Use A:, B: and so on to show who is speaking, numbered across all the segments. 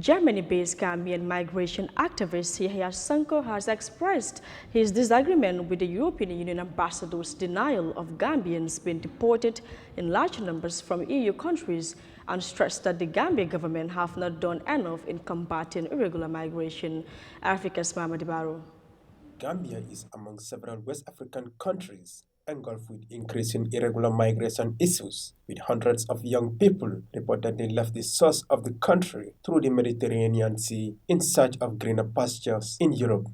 A: Germany-based Gambian migration activist Yahya Jammeh has expressed his disagreement with the European Union ambassador's denial of Gambians being deported in large numbers from EU countries and stressed that the Gambia government have not done enough in combating irregular migration. Africa's Mama Dibaro.
B: Gambia is among several West African countries engulfed with increasing irregular migration issues, with hundreds of young people reportedly left the source of the country through the Mediterranean Sea in search of greener pastures in Europe.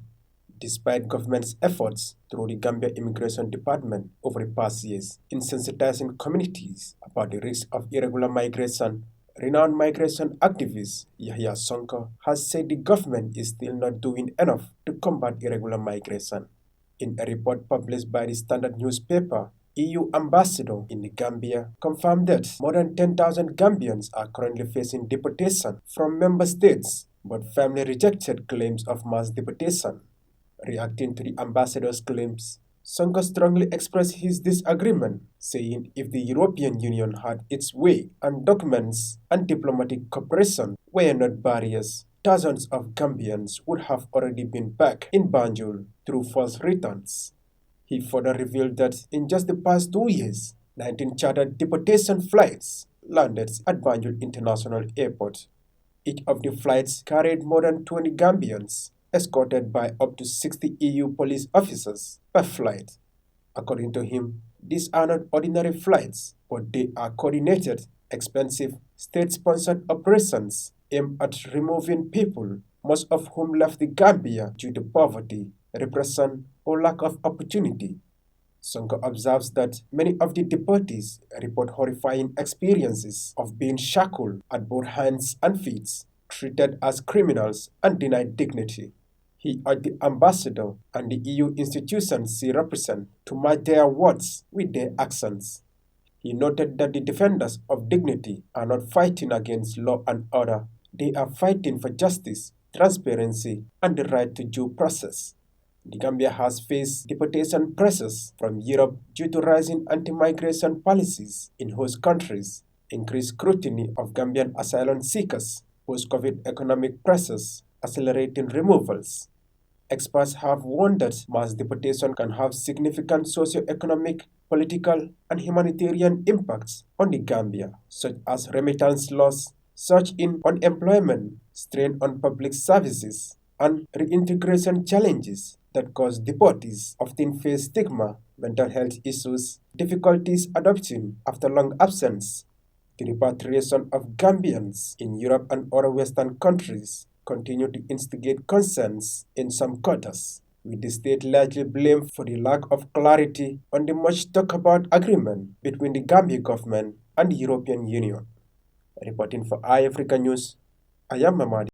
B: Despite government's efforts through the Gambia Immigration Department over the past years in sensitizing communities about the risk of irregular migration, renowned migration activist Yahya Jammeh has said the government is still not doing enough to combat irregular migration. In a report published by the Standard newspaper, EU ambassador in the Gambia confirmed that more than 10,000 Gambians are currently facing deportation from member states, but firmly rejected claims of mass deportation. Reacting to the ambassador's claims, Jammeh strongly expressed his disagreement, saying if the European Union had its way and documents and diplomatic cooperation were not barriers, thousands of Gambians would have already been back in Banjul through false returns. He further revealed that in just the past 2 years, 19 chartered deportation flights landed at Banjul International Airport. Each of the flights carried more than 20 Gambians, escorted by up to 60 EU police officers per flight. According to him, these are not ordinary flights, but they are coordinated, expensive, state-sponsored operations aimed at removing people, most of whom left the Gambia due to poverty, repression, or lack of opportunity. Jammeh observes that many of the deportees report horrifying experiences of being shackled at both hands and feet, treated as criminals, and denied dignity. He urged the ambassador and the EU institutions he represents to match their words with their actions. He noted that the defenders of dignity are not fighting against law and order, they are fighting for justice, transparency, and the right to due process. The Gambia has faced deportation pressures from Europe due to rising anti-migration policies in host countries, increased scrutiny of Gambian asylum seekers, post-COVID economic pressures accelerating removals. Experts have warned that mass deportation can have significant socio-economic, political, and humanitarian impacts on the Gambia, such as remittance loss, surge in unemployment, strain on public services, and reintegration challenges that cause deportees often face stigma, mental health issues, difficulties adapting after long absence. The repatriation of Gambians in Europe and other Western countries continue to instigate concerns in some quarters, with the state largely blamed for the lack of clarity on the much talked about agreement between the Gambia government and the European Union. Reporting for Eyeafrica News, I am Mamadi.